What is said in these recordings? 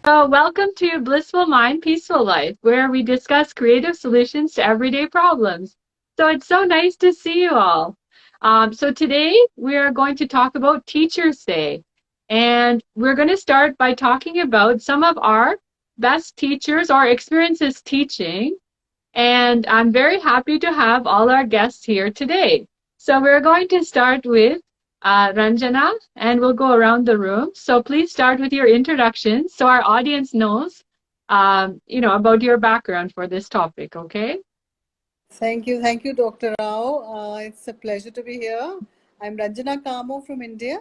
So, welcome to Blissful Mind, Peaceful Life, where we discuss creative solutions to everyday problems. So, it's so nice to see you all. So, today we are going to talk about Teachers' Day. And we're going to start by talking about some of our best teachers or experiences teaching. And I'm very happy to have all our guests here today. So we're going to start with Ranjana, and we'll go around the room. So please start with your introduction so our audience knows, about your background for this topic, okay? Thank you, Dr. Rao. It's a pleasure to be here. I'm Ranjana Kamo from India.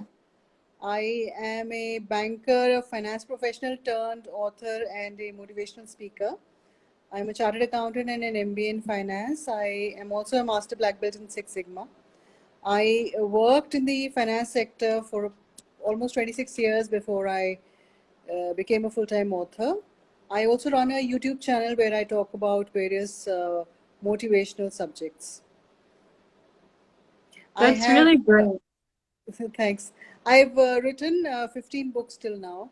I am a banker, a finance professional turned author, and a motivational speaker. I'm a chartered accountant and an MBA in finance. I am also a master black belt in Six Sigma. I worked in the finance sector for almost 26 years before I became a full-time author. I also run a YouTube channel where I talk about various motivational subjects. I That's have, really great. thanks. I've written 15 books till now.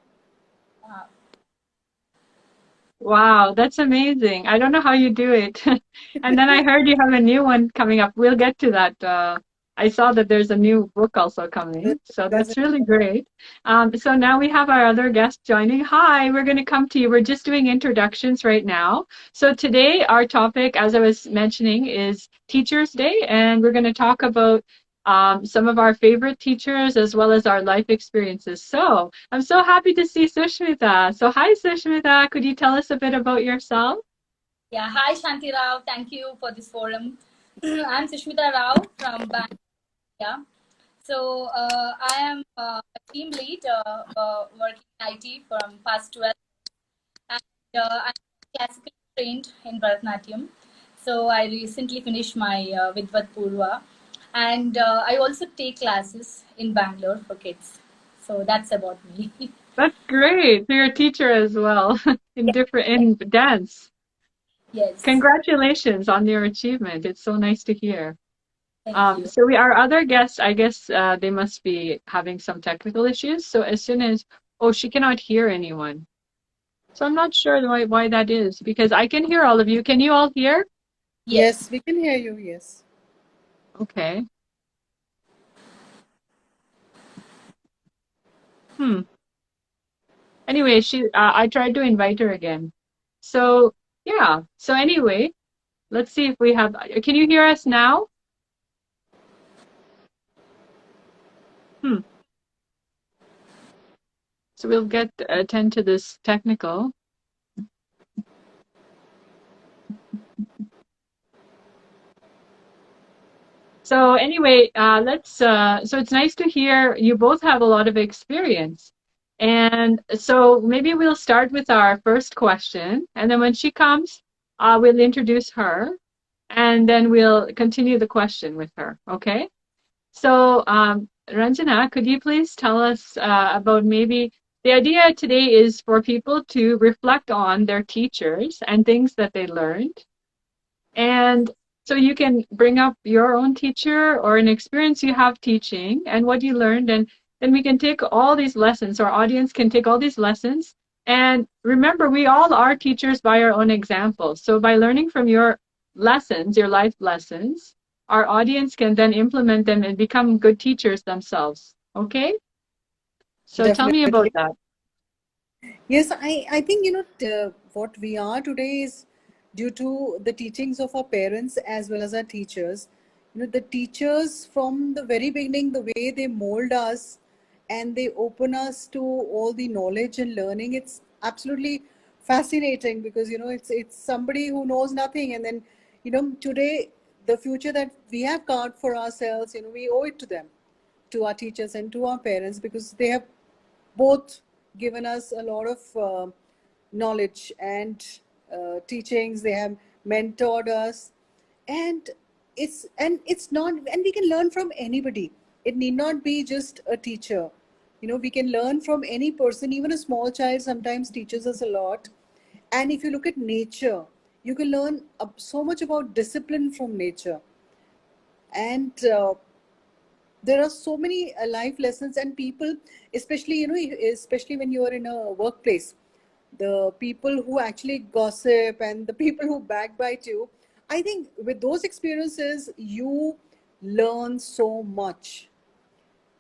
Wow, that's amazing. I don't know how you do it. And then I heard you have a new one coming up. We'll get to that. I saw that there's a new book also coming. So There's that's really great. So now we have our other guest joining. Hi, we're going to come to you. We're just doing introductions right now. So today our topic, as I was mentioning, is Teachers' Day, and we're going to talk about some of our favorite teachers as well as our life experiences. So I'm so happy to see Sushmita. So hi, Sushmita. Could you tell us a bit about yourself? Yeah, hi Shanti Rao. Thank you for this forum. I'm Sushmita Rao from Bangalore. So I am a team lead working in IT from past 12, and I'm classically trained in Bharatanatyam. So I recently finished my Vidvat Purva, and I also take classes in Bangalore for kids. So that's about me. That's great. So you're a teacher as well in dance. Yes, Congratulations on your achievement. It's so nice to hear. thank you. So our other guests, I guess they must be having some technical issues. So as soon as, oh, she cannot hear anyone. So I'm not sure why that is because I can hear all of you. Can you all hear? Yes, Yes. we can hear you. Yes. Okay. Hmm. Anyway, I tried to invite her again. So yeah. So anyway, let's see if we have. Can you hear us now? Hmm. So we'll attend to this technical. So anyway, so it's nice to hear you both have a lot of experience. And so maybe we'll start with our first question, and then when she comes, we'll introduce her, and then we'll continue the question with her. Okay? So, Ranjana, could you please tell us about maybe the idea today is for people to reflect on their teachers and things that they learned. And so you can bring up your own teacher or an experience you have teaching and what you learned. And then we can take all these lessons, our audience can take all these lessons. And remember, we all are teachers by our own example. So by learning from your lessons, your life lessons, our audience can then implement them and become good teachers themselves. Okay? So tell me about Definitely. that. Yes, I think, what we are today is due to the teachings of our parents as well as our teachers. The teachers from the very beginning, the way they mold us and they open us to all the knowledge and learning, it's absolutely fascinating because, it's somebody who knows nothing. And then, today, the future that we have carved for ourselves, we owe it to them, to our teachers and to our parents because they have both given us a lot of knowledge and teachings. They have mentored us, and it's not, and we can learn from anybody. It need not be just a teacher. We can learn from any person. Even a small child sometimes teaches us a lot. And if you look at nature, you can learn so much about discipline from nature. And there are so many life lessons, and people, especially especially when you are in a workplace, the people who actually gossip, and the people who backbite you. I think with those experiences, you learn so much.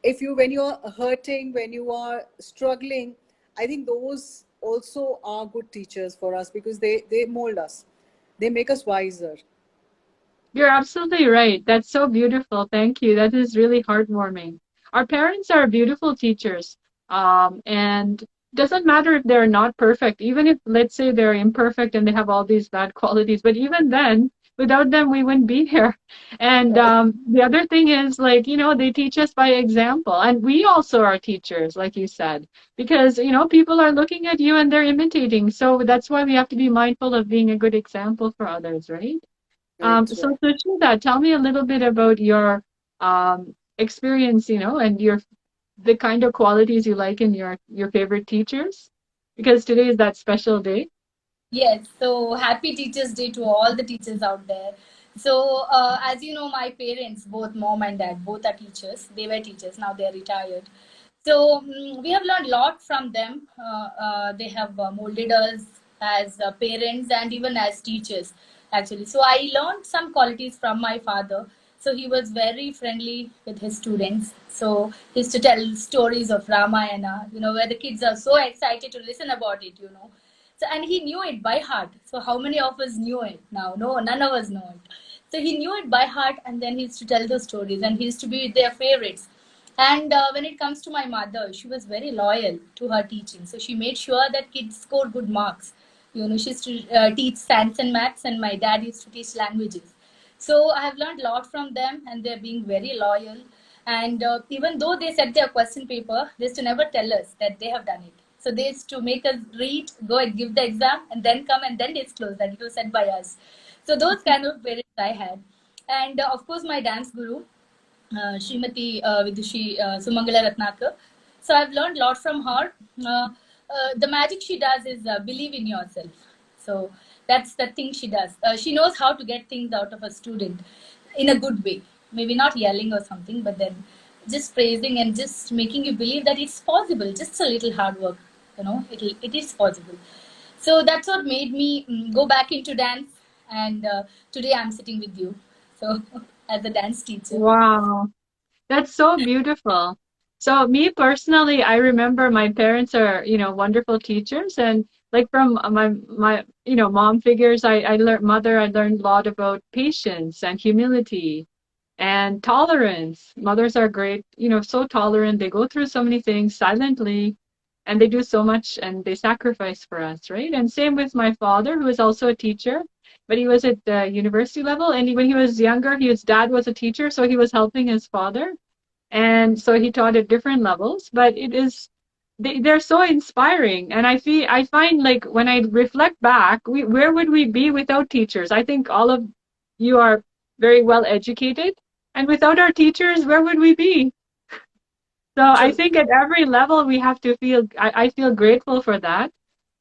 If you, when you're hurting, when you are struggling, I think those also are good teachers for us, because they mold us, they make us wiser. You're absolutely right. That's so beautiful. Thank you. That is really heartwarming. Our parents are beautiful teachers. And doesn't matter if they're not perfect, even if, let's say, they're imperfect and they have all these bad qualities, but even then, without them, we wouldn't be here. And Right. the other thing is, like, they teach us by example. And we also are teachers, like you said, because, people are looking at you and they're imitating. So that's why we have to be mindful of being a good example for others, right? Right, So right. Sushmita, tell me a little bit about your experience, and the kind of qualities you like in your favorite teachers, because today is that special day. Yes, so happy Teachers' Day to all the teachers out there. So, as you know, my parents, both mom and dad, both are teachers. They were teachers, now they're retired. So, we have learned a lot from them. They have molded us as parents and even as teachers, actually. So, I learned some qualities from my father. So, he was very friendly with his students. So, he used to tell stories of Ramayana, where the kids are so excited to listen about it. So, and he knew it by heart. So, how many of us knew it now? No, none of us know it. So, he knew it by heart, and then he used to tell those stories, and he used to be their favorites. And when it comes to my mother, she was very loyal to her teaching. So, she made sure that kids scored good marks. She used to teach science and maths, and my dad used to teach languages. So, I have learned a lot from them, and they're being very loyal. And even though they set their question paper, they used to never tell us that they have done it. So they used to make us read, go and give the exam, and then come and then disclose that it was said by us. So those kind of parents I had. And of course, my dance guru, Srimati Vidushi Sumangala Ratnakar. So I've learned a lot from her. The magic she does is believe in yourself. So that's the thing she does. She knows how to get things out of a student in a good way. Maybe not yelling or something, but then just praising and just making you believe that it's possible. Just a little hard work, it is possible. So that's what made me go back into dance. And today I'm sitting with you. So as a dance teacher. Wow. That's so beautiful. So me personally, I remember my parents are, wonderful teachers, and like from my mom figures, I learned I learned a lot about patience and humility and tolerance. Mothers are great, so tolerant. They go through so many things silently, and they do so much, and they sacrifice for us, right? And same with my father, who is also a teacher, but he was at the university level, and when he was younger, his dad was a teacher, so he was helping his father, and so he taught at different levels. But they're so inspiring, and I find, like, when I reflect back, where would we be without teachers? I think all of you are very well educated, and without our teachers, where would we be? So I True. think at every level we have to feel, I feel grateful for that.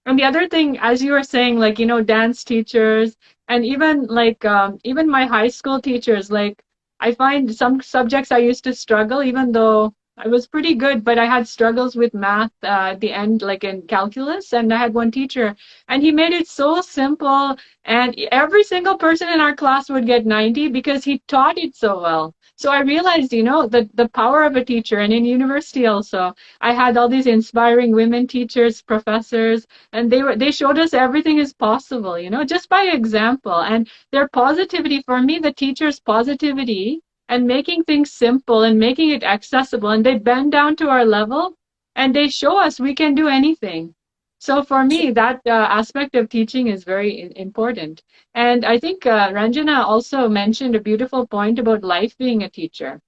And the other thing, as you were saying, like, dance teachers, and even like, even my high school teachers, like, I find some subjects I used to struggle, even though I was pretty good, but I had struggles with math at the end, like in calculus. And I had one teacher, and he made it so simple. And every single person in our class would get 90 because he taught it so well. So I realized, the power of a teacher. And in university also, I had all these inspiring women teachers, professors, and they showed us everything is possible, just by example. And their positivity, for me, the teachers' positivity and making things simple and making it accessible, and they bend down to our level, and they show us we can do anything. So for me, that aspect of teaching is very important. And I think Ranjana also mentioned a beautiful point about life being a teacher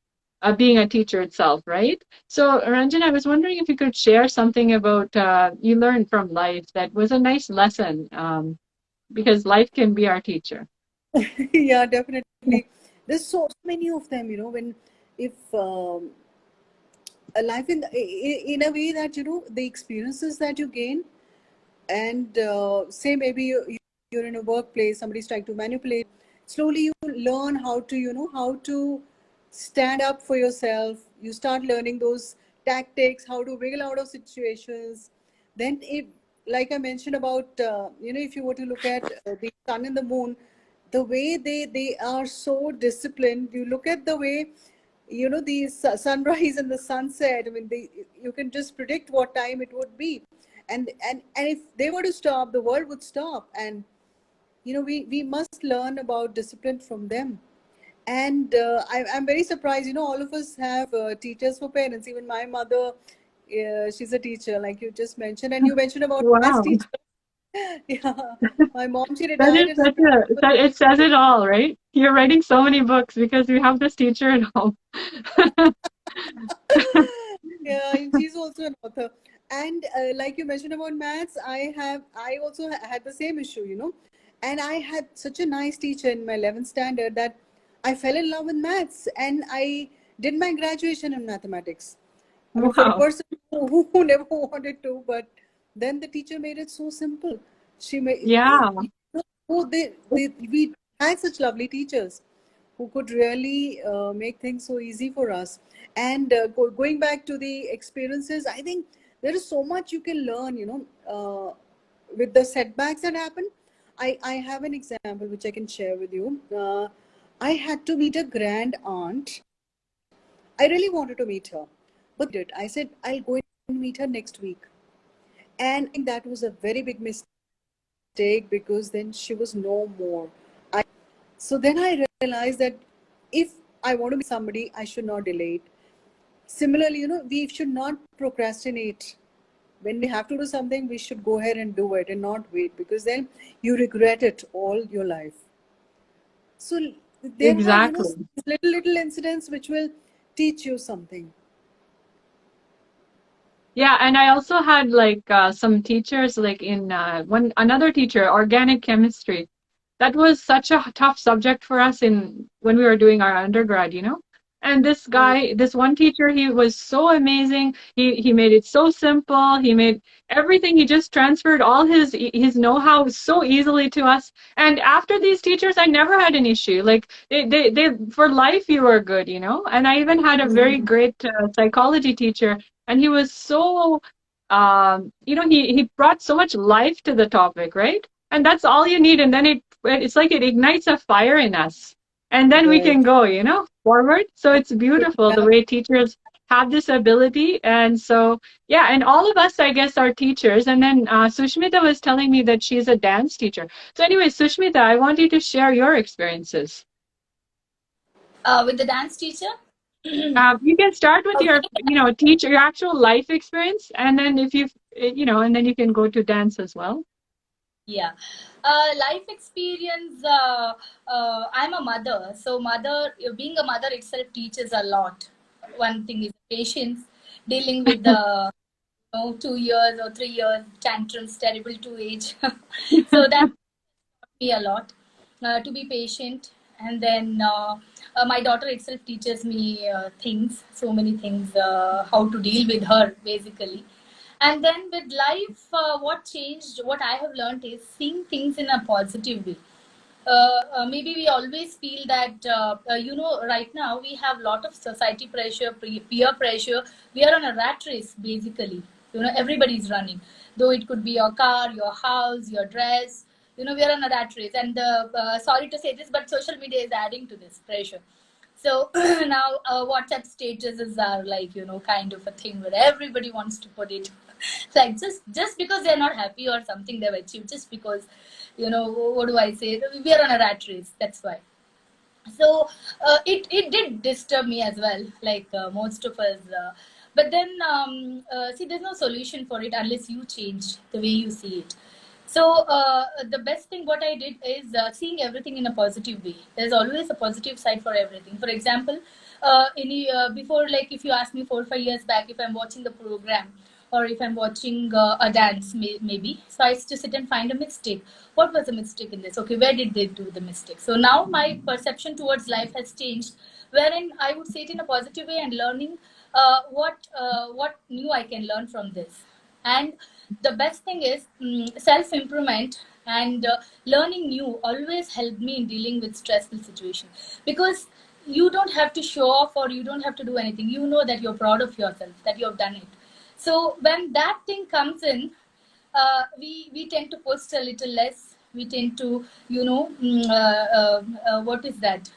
itself, right? So, Ranjan, I was wondering if you could share something about you learned from life that was a nice lesson, because life can be our teacher. Yeah, definitely. There's so many of them, when if a life in a way that the experiences that you gain, and say maybe you're in a workplace, somebody's trying to manipulate. Slowly you learn how to how to stand up for yourself. You start learning those tactics, how to wiggle out of situations. Then if like I mentioned about, if you were to look at the sun and the moon, the way they are so disciplined. You look at the way, the sunrise and the sunset. I mean, you can just predict what time it would be, and if they were to stop, the world would stop. And we must learn about discipline from them. And I'm very surprised. All of us have teachers for parents. Even my mother, she's a teacher, like you just mentioned, and you mentioned about maths Wow. teacher. Yeah, my mom, she That retired is as a such it says it all, right? You're writing so many books because you have this teacher at home. yeah, and she's also an author. And like you mentioned about maths, I also had the same issue. And I had such a nice teacher in my 11th standard that I fell in love with maths, and I did my graduation in mathematics. I mean, for a Wow. person who never wanted to, but then the teacher made it so simple. She made, Yeah. we had such lovely teachers who could really make things so easy for us. And going back to the experiences, I think there is so much you can learn, with the setbacks that happen. I have an example which I can share with you. I had to meet a grand aunt. I really wanted to meet her, but I said, I'll go and meet her next week. And I think that was a very big mistake, because then she was no more. So then I realized that if I want to meet somebody, I should not delay it. Similarly, we should not procrastinate. When we have to do something, we should go ahead and do it and not wait, because then you regret it all your life. So there are, Exactly. little incidents which will teach you something. Yeah, and I also had like some teachers like in another teacher, organic chemistry. That was such a tough subject for us in when we were doing our undergrad. And this Mm. guy, this one teacher, he was so amazing. He made it so simple. He made everything. He just transferred all his know-how so easily to us. And after these teachers, I never had an issue. Like they for life you were good. And I even had a very great psychology teacher, and he was so he brought so much life to the topic, right? And that's all you need. And then it's like it ignites a fire in us. And then we Right. can go forward. So it's beautiful the Yeah. way teachers have this ability. And so, yeah, and all of us, I guess, are teachers. And then Sushmita was telling me that she's a dance teacher. So anyway, Sushmita, I want you to share your experiences. With the dance teacher. You can start with Okay. your actual life experience, and then if and then you can go to dance as well. Yeah. Life experience. I'm a mother, so being a mother itself teaches a lot. One thing is patience, dealing with the 2 years or 3 years tantrums, terrible to age. So that taught me a lot, to be patient. And then my daughter itself teaches me things, so many things, how to deal with her basically. And then with life, what changed, what I have learned is seeing things in a positive way. Maybe we always feel that right now we have a lot of society pressure, peer pressure. We are on a rat race basically. Everybody's running, though it could be your car, your house, your dress. We are on a rat race. And sorry to say this, but social media is adding to this pressure. So now WhatsApp statuses are like, kind of a thing where everybody wants to put it. Like just because they're not happy or something they've achieved, just because, what do I say? We are on a rat race. That's why. So it did disturb me as well, like most of us. But then, see, there's no solution for it unless you change the way you see it. So the best thing what I did is seeing everything in a positive way. There's always a positive side for everything. For example, before, like if you ask me 4 or 5 years back, if I'm watching the program or if I'm watching a dance, maybe, so I used to sit and find a mistake. What was the mistake in this? Okay, where did they do the mistake? So now my perception towards life has changed, wherein I would say it in a positive way and learning what new I can learn from this. And the best thing is self improvement and learning new always helped me in dealing with stressful situations, because you don't have to show off or you don't have to do anything. You know that you're proud of yourself, that you have done it. So when that thing comes in, we tend to post a little less. We tend to, what is that?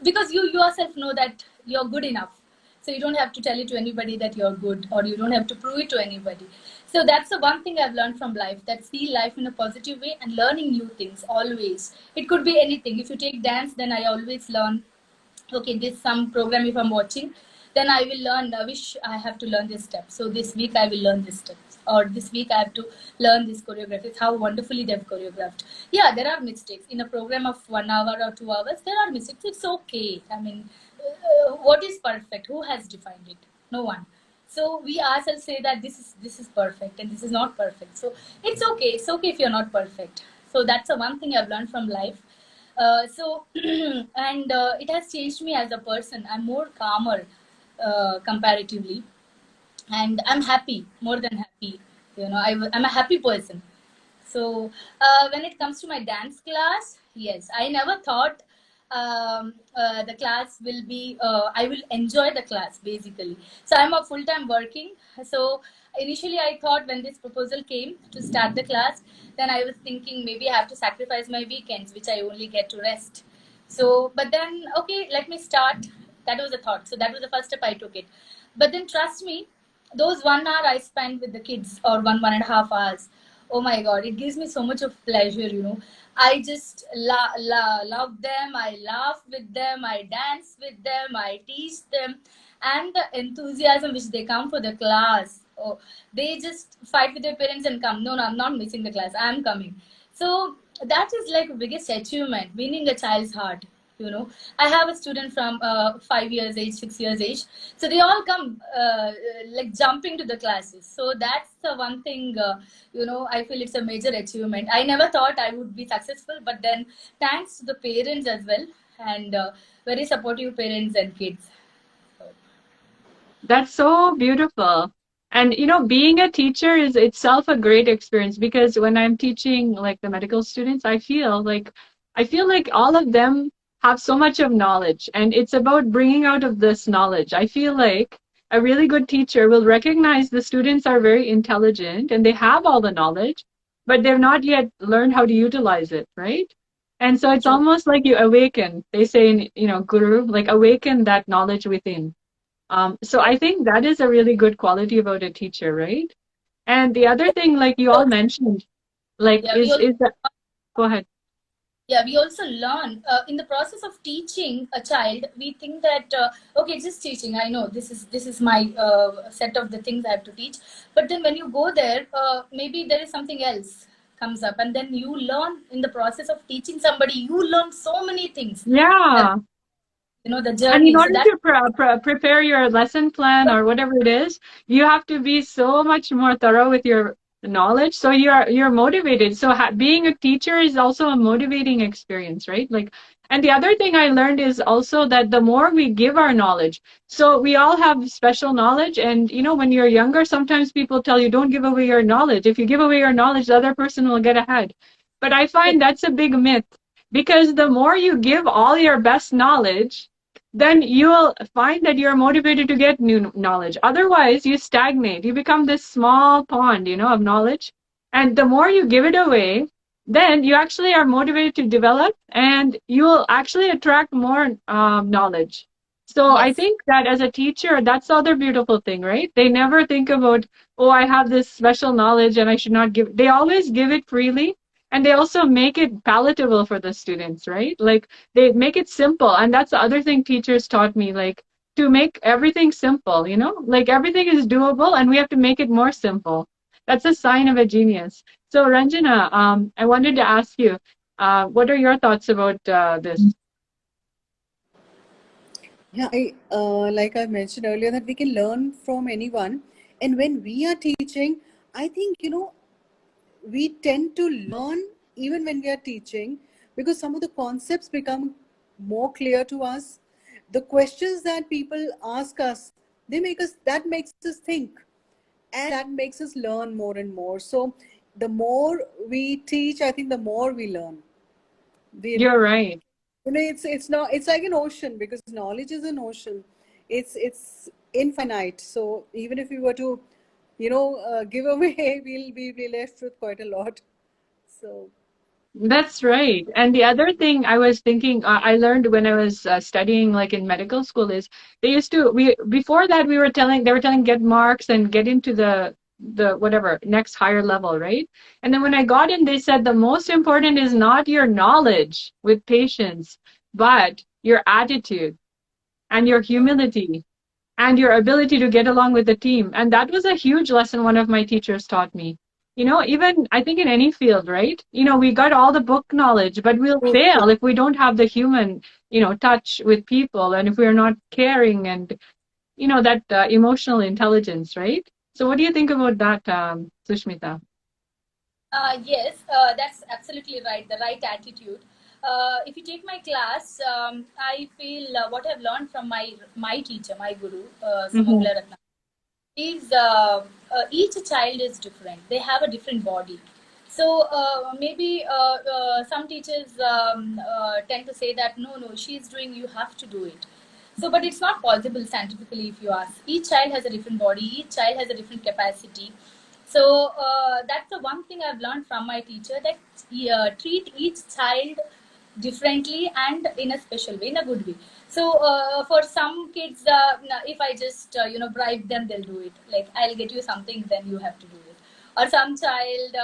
Because you yourself know that you're good enough, so you don't have to tell it to anybody that you're good, or you don't have to prove it to anybody. So that's the one thing I've learned from life, that see life in a positive way and learning new things always. It could be anything. If you take dance, then I always learn, okay, this some program if I'm watching, then I will learn, I wish I have to learn this step, so this week I will learn this step, or this week I have to learn this choreography. It's how wonderfully they've choreographed. Yeah, there are mistakes in a program of 1 hour or 2 hours. There are mistakes. It's okay. I mean, what is perfect? Who has defined it? No one. So we ourselves say that this is perfect and this is not perfect. So it's okay. It's okay if you're not perfect. So that's the one thing I've learned from life. And it has changed me as a person. I'm more calmer comparatively, and I'm happy, more than happy. I'm a happy person. So when it comes to my dance class, yes, I never thought the class will be, I will enjoy the class basically. So I'm a full-time working. So initially I thought when this proposal came to start the class, then I was thinking maybe I have to sacrifice my weekends, which I only get to rest. So, but then, okay, let me start. That was the thought. So that was the first step I took it. But then trust me, those 1 hour I spent with the kids, or 1.5 hours, oh my god, it gives me so much of pleasure. I just love them. I laugh with them. I dance with them. I teach them. And the enthusiasm which they come for the class, oh, they just fight with their parents and come. No, I'm not missing the class, I'm coming. So that is like biggest achievement, winning a child's heart. I have a student from 5 years age, 6 years age. So they all come like jumping to the classes. So that's the one thing, I feel it's a major achievement. I never thought I would be successful, but then thanks to the parents as well, and very supportive parents and kids. That's so beautiful. And being a teacher is itself a great experience, because when I'm teaching like the medical students, I feel like all of them have so much of knowledge, and it's about bringing out of this knowledge. I feel like a really good teacher will recognize the students are very intelligent and they have all the knowledge, but they've not yet learned how to utilize it, right? And so it's True. almost like you awaken. They say in, Guru, like awaken that knowledge within. So Yeah, I think that is a really good quality about a teacher, right? And the other thing, like you all mentioned, like yeah, is that, go ahead. we also learn in the process of teaching a child. We think that okay, just teaching, I know this is my set of the things I have to teach. But then when you go there, maybe there is something else comes up, and then you learn in the process of teaching somebody, you learn so many things, Yeah. the And in journey. So order that, to prepare your lesson plan or whatever it is, you have to be so much more thorough with your knowledge. So you're motivated. So being a teacher is also a motivating experience, right? Like, and the other thing I learned is also that the more we give our knowledge, so we all have special knowledge. And when you're younger, sometimes people tell you don't give away your knowledge. If you give away your knowledge, the other person will get ahead. But I find that's a big myth, because the more you give all your best knowledge, then you will find that you're motivated to get new knowledge. Otherwise, you stagnate. You become this small pond, of knowledge. And the more you give it away, then you actually are motivated to develop, and you will actually attract more knowledge. So I yes, think that as a teacher, that's the other beautiful thing, right? They never think about, oh, I have this special knowledge and I should not give. They always give it freely, and they also make it palatable for the students, right? Like they make it simple. And that's the other thing teachers taught me, like to make everything simple, like everything is doable and we have to make it more simple. That's a sign of a genius. So Ranjana, I wanted to ask you, what are your thoughts about this? Yeah, like I mentioned earlier, that we can learn from anyone. And when we are teaching, I think, we tend to learn even when we are teaching, because some of the concepts become more clear to us. The questions that people ask us, that makes us think, and that makes us learn more and more. So the more we teach, I think the more we learn. We, You're right. it's not, it's like an ocean, because knowledge is an ocean. It's infinite. So even if we were to give away, we'll be left with quite a lot. So, That's right. And the other thing I was thinking, I learned when I was studying like in medical school is they used to we before that we were telling they were telling get marks and get into the whatever next higher level, right? And then when I got in, they said the most important is not your knowledge with patients, but your attitude and your humility and your ability to get along with the team. And that was a huge lesson one of my teachers taught me. Even I think in any field, right? We got all the book knowledge, but we'll true, fail true. if we don't have the human, touch with people and if we're not caring and, that emotional intelligence, right? So what do you think about that, Sushmita? Yes, that's absolutely right. The right attitude. If you take my class, I feel what I've learned from my teacher, my guru, Mm-hmm. Samagla Ratna, is each child is different. They have a different body. So maybe some teachers tend to say that no, no, she's doing, you have to do it. So, but it's not possible scientifically if you ask. Each child has a different body. Each child has a different capacity. So that's the one thing I've learned from my teacher, that treat each child differently and in a special way, in a good way. So for some kids, if I just bribe them, they'll do it. Like, I'll get you something, then you have to do it. Or some child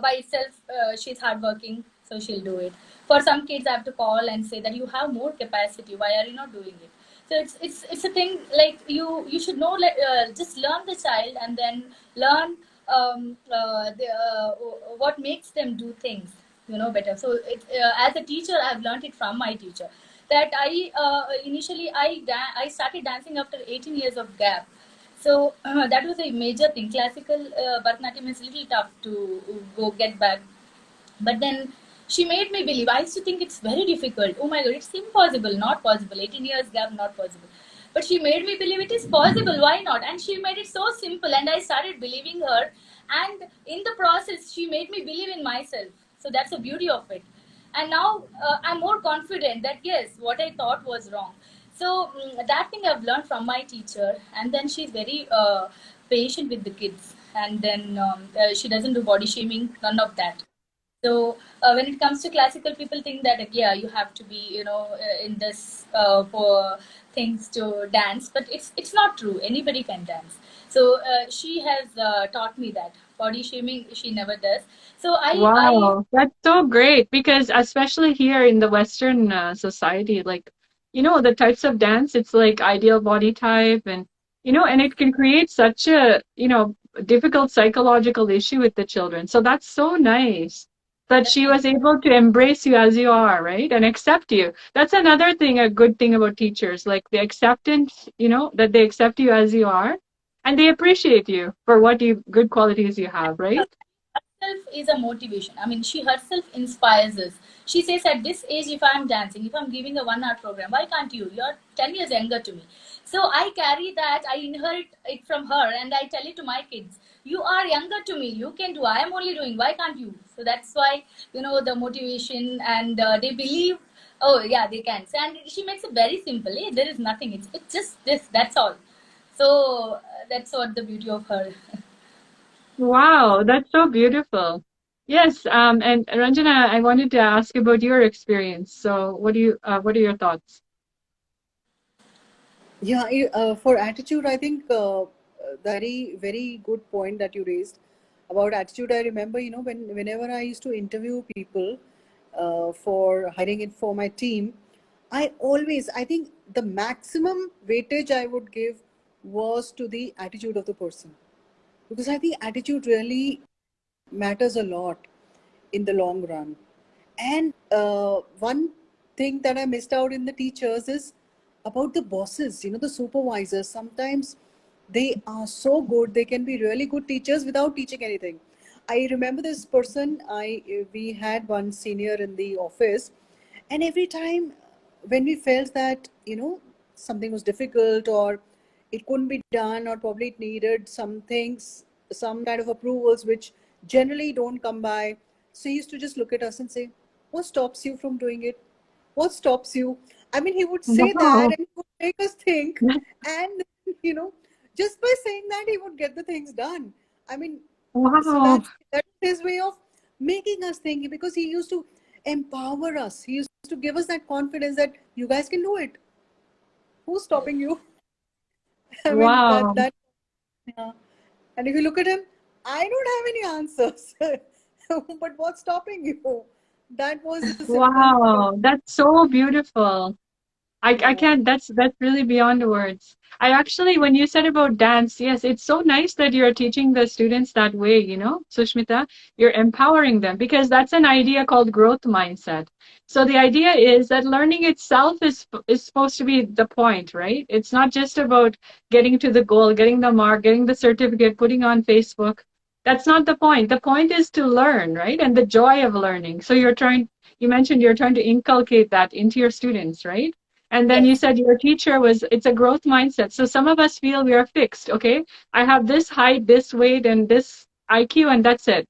by itself, she's hardworking, so she'll do it. For some kids, I have to call and say that you have more capacity. Why are you not doing it? So it's a thing, like you should know, just learn the child and then learn what makes them do things better. So as a teacher, I've learned it from my teacher, that I initially I started dancing after 18 years of gap. So that was a major thing. Classical Bharatanatyam is a little tough to go get back, but then she made me believe. I used to think it's very difficult. Oh my God, it's impossible, not possible. 18 years gap, not possible. But she made me believe it is possible. Why not? And she made it so simple, and I started believing her. And in the process, she made me believe in myself. So that's the beauty of it. And now I'm more confident that yes, what I thought was wrong. So that thing I've learned from my teacher. And then she's very patient with the kids. And then she doesn't do body shaming, none of that. So when it comes to classical, people think that yeah, you have to be in this for things to dance, but it's not true. Anybody can dance. So she has taught me that body shaming she never does. So I Wow, that's so great because especially here in the Western society, like, the types of dance, it's like ideal body type and it can create such a, difficult psychological issue with the children. So that's so nice that she was definitely. able to embrace you as you are, right? And accept you. That's another thing, a good thing about teachers, like the acceptance, that they accept you as you are and they appreciate you for good qualities you have, right? Herself is a motivation. I mean, she herself inspires us. She says, at this age, if I'm dancing, if I'm giving a 1 hour program, why can't you? You're 10 years younger to me. So I carry that, I inherit it from her, and I tell it to my kids. You are younger to me. You can do. I am only doing. Why can't you? So that's why, the motivation, and they believe, oh, yeah, they can. So, and she makes it very simple. Eh? There is nothing. It's just this. That's all. So that's what the beauty of her. Wow, that's so beautiful. Yes, and Ranjana, I wanted to ask about your experience. So, what are your thoughts? Yeah, for attitude, I think very, very good point that you raised about attitude. I remember, whenever I used to interview people for hiring it for my team, I think the maximum weightage I would give was to the attitude of the person, because I think attitude really matters a lot in the long run. And one thing that I missed out in the teachers is about the bosses, the supervisors. Sometimes they are so good, they can be really good teachers without teaching anything. I remember this person, we had one senior in the office, and every time when we felt that, something was difficult or it couldn't be done, or probably it needed some things, some kind of approvals which generally don't come by, so he used to just look at us and say, what stops you from doing it? What stops you? I mean, he would say that Wow. and it would make us think. And, you know, just by saying that, he would get the things done. I mean, so Wow. that's his way of making us think, because he used to empower us. He used to give us that confidence that you guys can do it. Who's stopping you? I mean, Wow. yeah. And if you look at him, I don't have any answers. But what's stopping you? That was the simple. Wow. That's so beautiful. I Yeah. can't, that's really beyond words. I actually, when you said about dance, yes, it's so nice that you're teaching the students that way, you know, Sushmita. You're empowering them because that's an idea called growth mindset. So the idea is that learning itself is supposed to be the point, right? It's not just about getting to the goal, getting the mark, getting the certificate, putting on Facebook. That's not the point. The point is to learn, right? And the joy of learning. So you mentioned you're trying to inculcate that into your students, right? And then you Yes. said your teacher it's a growth mindset. So some of us feel we are fixed. Okay, I have this height, this weight, and this IQ, and that's it.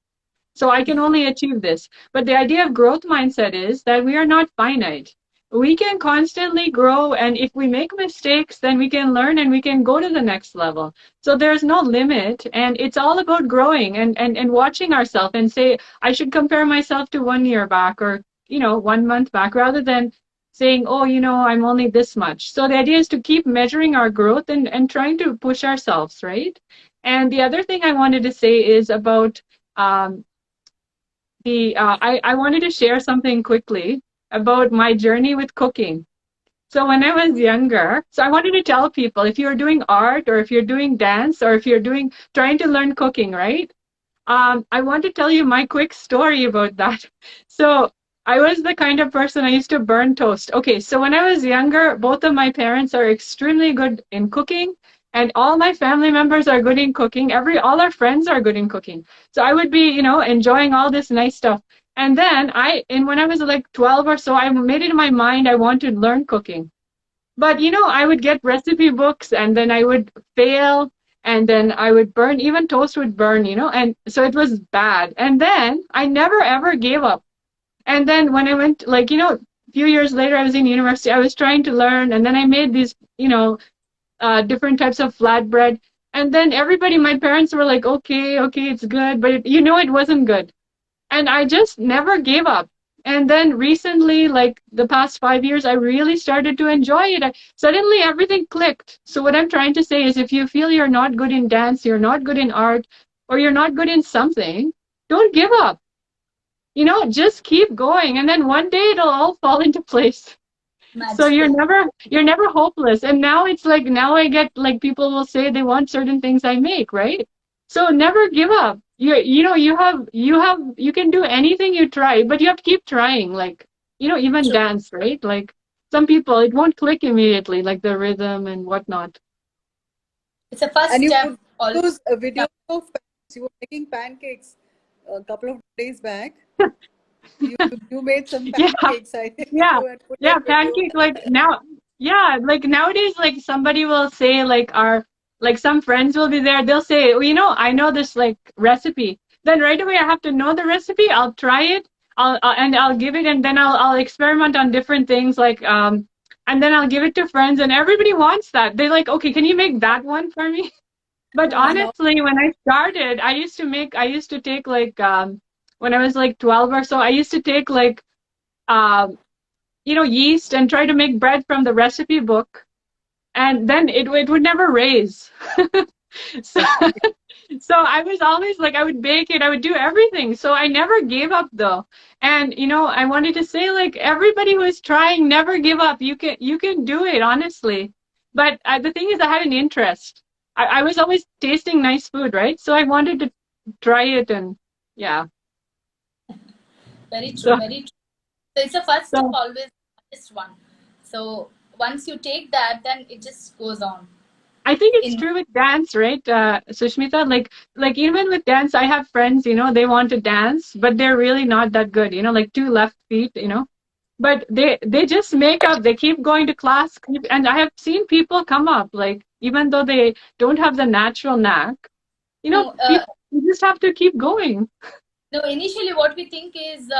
So I can only achieve this. But the idea of growth mindset is that we are not finite. We can constantly grow, and if we make mistakes, then we can learn and we can go to the next level. So there's no limit, and it's all about growing and watching ourselves and say, I should compare myself to 1 year back or 1 month back rather than saying, oh, I'm only this much. So the idea is to keep measuring our growth and trying to push ourselves, right? And the other thing I wanted to say is about um, I wanted to share something quickly about my journey with cooking. So when I was younger, so I wanted to tell people if you're doing art or if you're doing dance or if you're trying to learn cooking, right? I want to tell you my quick story about that. So I was the kind of person I used to burn toast. Okay, so when I was younger, both of my parents are extremely good in cooking, and all my family members are good in cooking. All our friends are good in cooking. So I would be, enjoying all this nice stuff. And then when I was like 12 or so, I made it in my mind I want to learn cooking. But I would get recipe books and then I would fail and then I would burn, even toast would burn, and so it was bad. And then I never ever gave up. And then when I went, like, a few years later, I was in university, I was trying to learn, and then I made these, different types of flatbread. And then everybody, my parents were like, okay, it's good, but it wasn't good. And I just never gave up. And then recently, like the past 5 years, I really started to enjoy it. Suddenly everything clicked. So what I'm trying to say is if you feel you're not good in dance, you're not good in art, or you're not good in something, don't give up. Just keep going. And then one day it'll all fall into place. So you're Magical. never hopeless. And now it's like now I get like people will say they want certain things I make, right? So never give up. You can do anything you try, but you have to keep trying. Like, even True. dance, right? Like some people it won't click immediately, like the rhythm and whatnot. It's a first And you step. put Always. those videos of you were making pancakes a couple of days back. You you made some Yeah, pancakes. I think yeah, you had put yeah, that video. pancake like now, yeah, like nowadays, like somebody will say like some friends will be there, they'll say, well, I know this like recipe. Then right away I have to know the recipe, I'll try it, and I'll give it, and then I'll experiment on different things like and then I'll give it to friends and everybody wants that. They're like, okay, can you make that one for me? But No. honestly, when I started, I used to take like when I was like 12 or so, I used to take like um yeast and try to make bread from the recipe book, and then it would never raise. So, so I was always like, I would bake it, I would do everything. So I never gave up though. And I wanted to say like everybody who is trying, never give up. You can do it, honestly. But the thing is, I had an interest. I was always tasting nice food, right? So I wanted to try it, and yeah. Very true. So Very true. So it's a first step, so always just one. So once you take that, then it just goes on. I think it's In true with dance, right, Sushmita? Like even with dance, I have friends, they want to dance, but they're really not that good, like two left feet. But they just make up. They keep going to class, and I have seen people come up, like even though they don't have the natural knack, no, people you just have to keep going. no. Initially, what we think is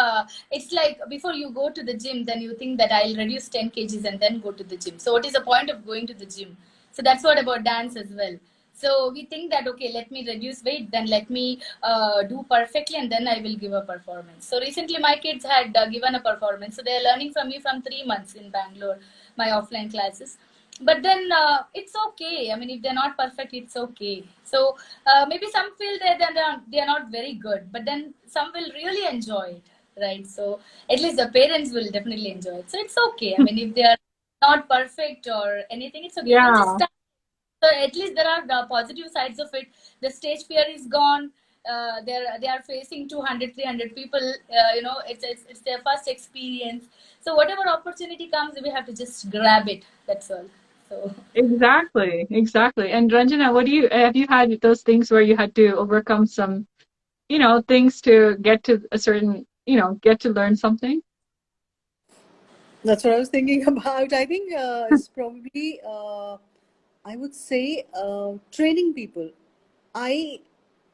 it's like before you go to the gym, then you think that I'll reduce 10 kgs and then go to the gym. So what is the point of going to the gym? So that's what about dance as well. So we think that, okay, let me reduce weight, then let me do perfectly, and then I will give a performance. So recently my kids had given a performance. So they are learning from me from 3 months in Bangalore, my offline classes. But then it's okay. I mean, if they're not perfect, it's okay. So maybe some feel that they are not very good, but then some will really enjoy it, right? So at least the parents will definitely enjoy it. So it's okay. I mean, if they are not perfect or anything, it's okay. You can just Yeah, start. So at least there are the positive sides of it. The stage fear is gone. They are facing 200, 300 people. It's their first experience. So whatever opportunity comes, we have to just grab it. That's all. So exactly, exactly. And Ranjana, what do you have you had those things where you had to overcome some, things to get to a certain, get to learn something? That's what I was thinking about. I think it's probably, I would say, training people. I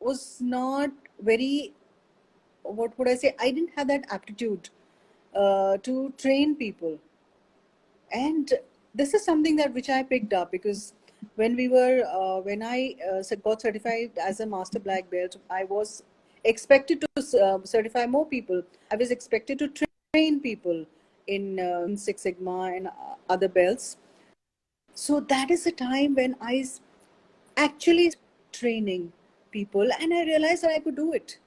was not very, what would I say? I didn't have that aptitude to train people. And this is something that which I picked up because when I got certified as a master black belt, I was expected to certify more people. I was expected to train people in Six Sigma and other belts. So that is the time when actually training people, and I realized that I could do it.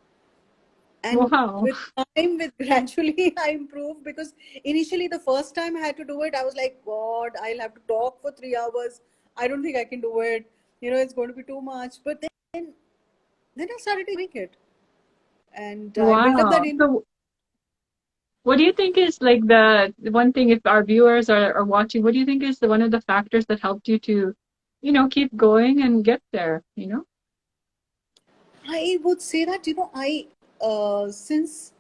And Wow. with time, with gradually I improved because initially the first time I had to do it, I was like, God, I'll have to talk for 3 hours. I don't think I can do it. It's going to be too much. But then I started doing it, and I built up that Wow. in. So what do you think is like the one thing, if our viewers are watching, what do you think is one of the factors that helped you to, keep going and get there, I would say that I since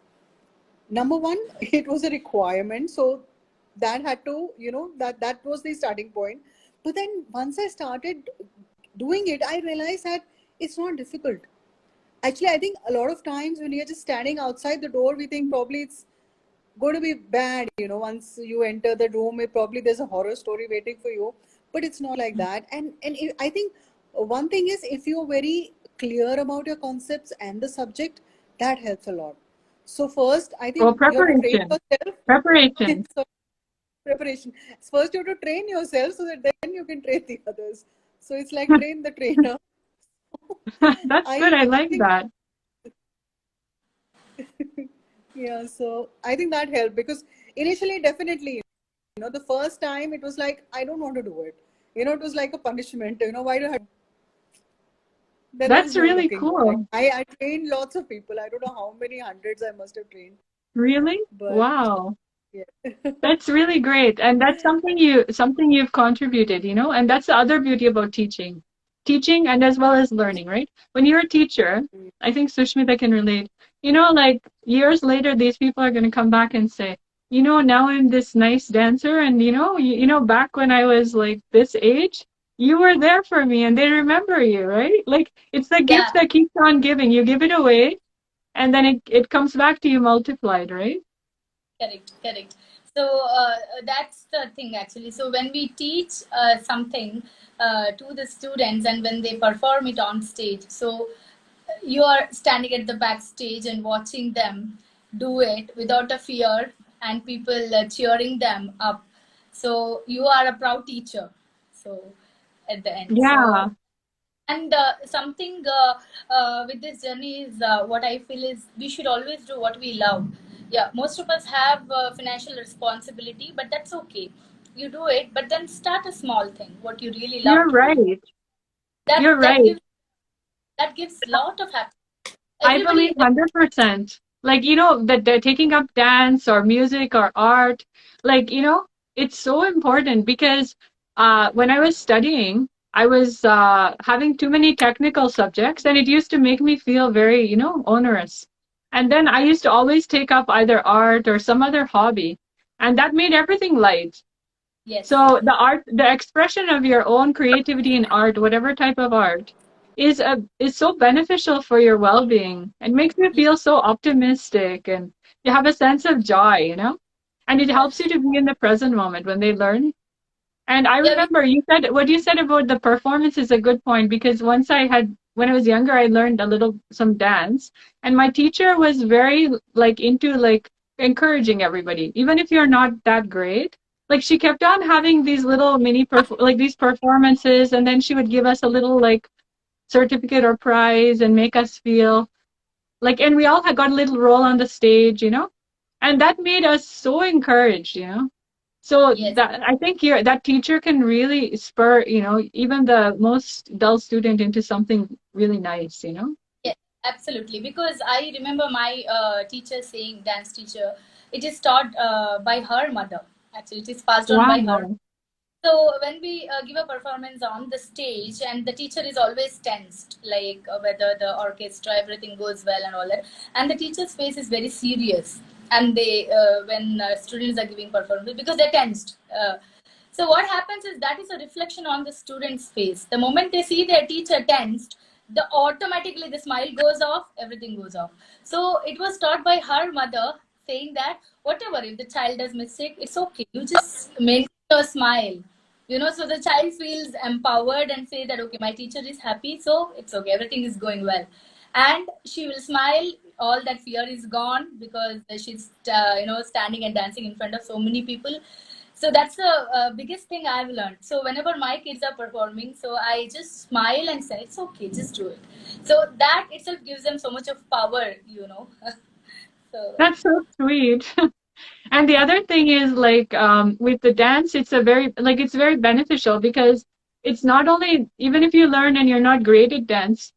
number one, it was a requirement, so that had to that was the starting point. But then once I started doing it, I realized that it's not difficult. Actually, I think a lot of times when you're just standing outside the door, we think probably it's going to be bad. Once you enter the room, probably there's a horror story waiting for you. But it's not like that. And I think one thing is, if you're very clear about your concepts and the subject, that helps a lot. So first, I Well, think you have to train preparation. yourself. Preparation. So preparation. First, you have to train yourself so that then you can train the others. So it's like train the trainer. That's good. I I like think that. yeah, so I think that helped because initially, definitely, the first time it was like, I don't want to do it. It was like a punishment. Why do I? Then there was That's no really looking back. cool. I trained lots of people. I don't know how many hundreds I must have trained, Really? but Wow. yeah. That's really great. And that's something you've contributed, and that's the other beauty about teaching. Teaching and as well as learning, right? When you're a teacher, I think Sushmita can relate. Like years later, these people are going to come back and say, now I'm this nice dancer, and back when I was like this age, you were there for me, and they remember you, right? Like it's the yeah, gift that keeps on giving. You give it away, and then it comes back to you multiplied, right? correct, correct. So that's the thing actually. So when we teach something to the students and when they perform it on stage, so you are standing at the backstage and watching them do it without a fear and people cheering them up. So you are a proud teacher. So at the end. So Yeah. and something with this journey is what I feel is we should always do what we love. Yeah, most of us have financial responsibility, but that's okay. You do it, but then start a small thing, what you really love You're to do. right. That You're that right. gives that gives lot of happiness. I believe Everybody, 100%. Like, that they're taking up dance or music or art, like, it's so important because when I was studying, I was having too many technical subjects and it used to make me feel very, onerous. And then I used to always take up either art or some other hobby, and that made everything light. yes, So the expression of your own creativity in art, whatever type of art, is so beneficial for your well-being. It makes you feel so optimistic and you have a sense of joy, and it helps yes. you to be in the present moment when they learn. And I Yeah, remember what you said about the performance is a good point, because when I was younger, I learned some dance, and my teacher was very like into like encouraging everybody, even if you're not that great. Like she kept on having these little like these performances, and then she would give us a little like certificate or prize and make us feel like, and we all had got a little role on the stage, and that made us so encouraged. So yes. that I think that teacher can really spur, even the most dull student into something really nice. Yes, absolutely. Because I remember my teacher saying, dance teacher, it is taught by her mother. Actually, it is passed on by her. Wow. So when we give a performance on the stage, and the teacher is always tensed, like whether the orchestra, everything goes well and all that, and the teacher's face is very serious, and they when students are giving performance because they're tensed. So what happens is that is a reflection on the student's face. The moment they see their teacher tensed, the automatically the smile goes off, everything goes off. So it was taught by her mother, saying that whatever, if the child does mistake, it's okay. You just maintain your smile. So the child feels empowered and say that, okay, my teacher is happy, so it's okay, everything is going well. And she will smile, all that fear is gone, because she's standing and dancing in front of so many people. So that's the biggest thing I've learned. So whenever my kids are performing, so I just smile and say, it's okay, just do it. So that itself gives them so much of power. So That's so sweet. And the other thing is like with the dance, it's very beneficial, because it's not only, even if you learn and you're not great at dance,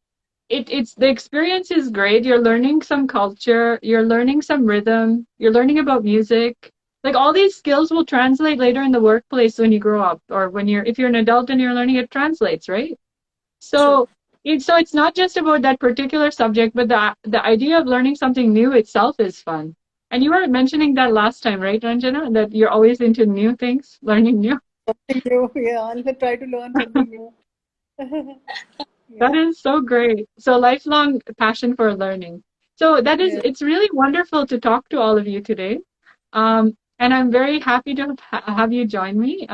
it's the experience is great. You're learning some culture, you're learning some rhythm, you're learning about music. Like all these skills will translate later in the workplace when you grow up, or if you're an adult and you're learning, it translates, right? true. So it's not just about that particular subject, but the idea of learning something new itself is fun. And you were mentioning that last time, right, Ranjana, that you're always into new things, learning new. Something new. Yeah, I'll try to learn something new. That Yeah, is so great. So lifelong passion for learning. So yeah. it's really wonderful to talk to all of you today. And I'm very happy to have you join me.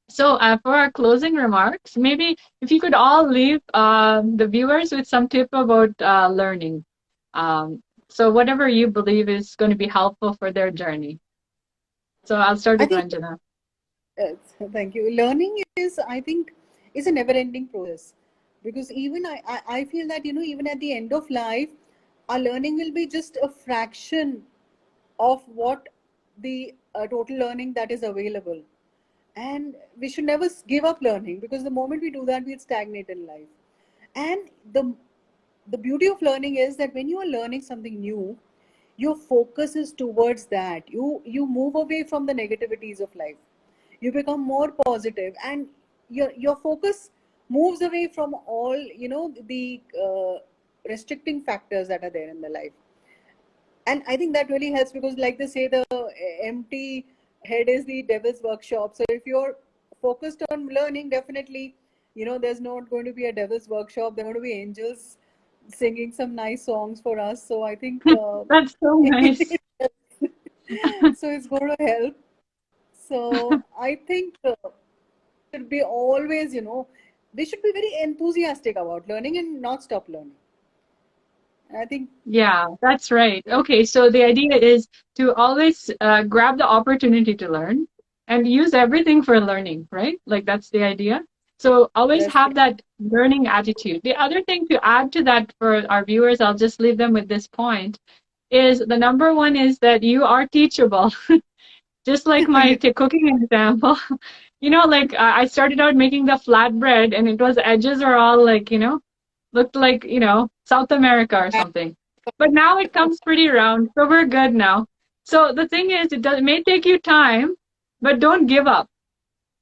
So for our closing remarks, maybe if you could all leave the viewers with some tip about learning. So whatever you believe is going to be helpful for their journey. So I'll start I with think, Ranjana. thank you. Learning I think, is a never-ending process, because even I feel that, even at the end of life, our learning will be just a fraction of what the total learning that is available. And we should never give up learning, because the moment we do that, we'll stagnate in life. And the beauty of learning is that when you are learning something new, your focus is towards that. You move away from the negativities of life. You become more positive, and your focus moves away from all the restricting factors that are there in the life. And I think that really helps, because like they say, the empty head is the devil's workshop. So if you're focused on learning, definitely, there's not going to be a devil's workshop. There are going to be angels singing some nice songs for us. So I think That's so nice. so it's going to help. So I think should be always, they should be very enthusiastic about learning and not stop learning. And I think, Yeah, that's right. yeah, Okay, so the idea is to always grab the opportunity to learn and use everything for learning, right? Like that's the idea. So always that's have that learning attitude. The other thing to add to that for our viewers, I'll just leave them with this point, is the number one is that you are teachable. Just like my yeah. cooking example. Like I started out making the flatbread and it was edges are all like, looked like, South America or something. But now it comes pretty round, so we're good now. So the thing is, it may take you time, but don't give up.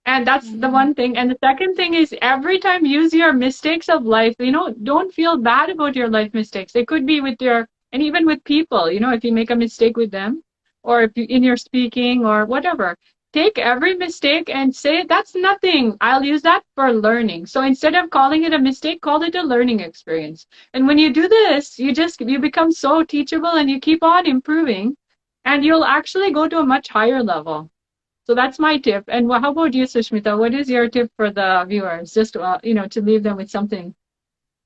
And that's the Mhm. one thing. And the second thing is every time use your mistakes of life, don't feel bad about your life mistakes. It could be and even with people, if you make a mistake with them or if you, in your speaking or whatever, take every mistake and say, that's nothing. I'll use that for learning. So instead of calling it a mistake, call it a learning experience. And when you do this, you become so teachable and you keep on improving and you'll actually go to a much higher level. So that's my tip. And how about you, Sushmita? What is your tip for the viewers? Just to leave them with something.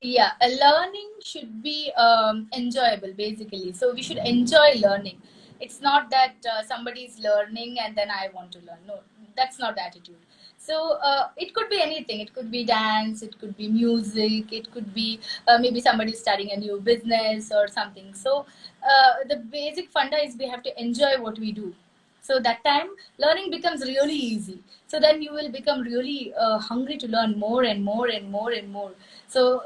Yeah, learning should be enjoyable, basically. So we should enjoy learning. It's not that somebody is learning and then I want to learn. No, that's not the attitude. So it could be anything. It could be dance, it could be music, it could be maybe somebody starting a new business or something. So the basic funda is we have to enjoy what we do. So that time learning becomes really easy. So then you will become really hungry to learn more and more and more and more. So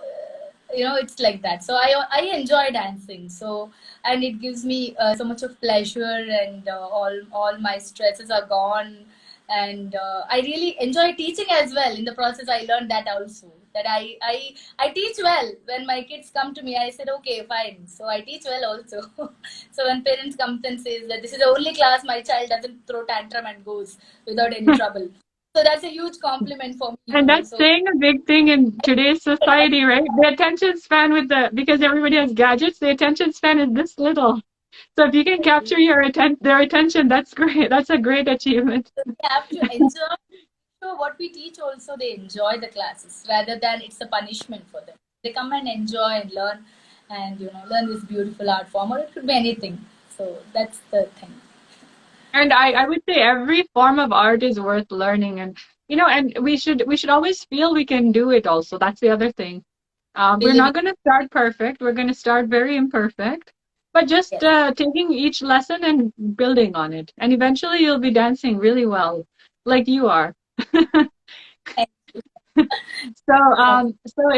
it's like that. So I enjoy dancing. So and it gives me so much of pleasure, and all my stresses are gone. And I really enjoy teaching as well. In the process, I learned that also, that I teach well. When my kids come to me, I said, okay, fine. So I teach well also. So when parents come and says that this is the only class my child doesn't throw tantrum and goes without any trouble. So that's a huge compliment for me And that's also. saying a big thing in today's society, right? The attention span because everybody has gadgets, the attention span is this little. So if you can capture their attention, that's great. That's a great achievement. So we have to enjoy. So what we teach also, they enjoy the classes rather than it's a punishment for them. They come and enjoy and learn, and learn this beautiful art form, or it could be anything. So that's the thing. And I would say every form of art is worth learning, and and we should always feel we can do it also. That's the other thing. We're Believe not going to start perfect. We're going to start very imperfect, but just Yes. taking each lesson and building on it. And eventually you'll be dancing really well, like you are. So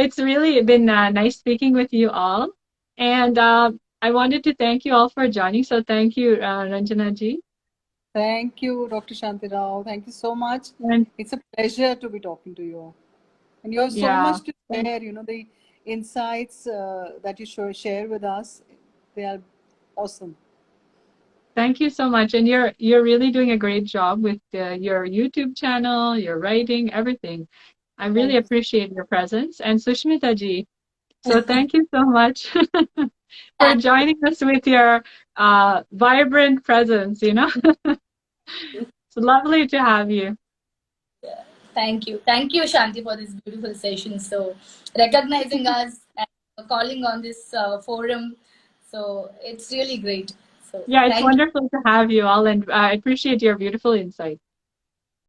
it's really been nice speaking with you all. And I wanted to thank you all for joining. So thank you, Ranjana ji. Thank you, Dr. Shanti Rao. Thank you so much. And It's a pleasure to be talking to you. And you have so yeah, much to share, the insights that you share with us. They are awesome. thank you so much. And you're really doing a great job with your YouTube channel, your writing, everything. I really Thank you. appreciate your presence. And Sushmita ji, so thank you so much for joining us with your vibrant presence, It's lovely to have you. Yeah. Thank you, Shanti, for this beautiful session. So recognizing us and calling on this forum. So it's really great. So Yeah, it's thank you. wonderful to have you all, and I appreciate your beautiful insight.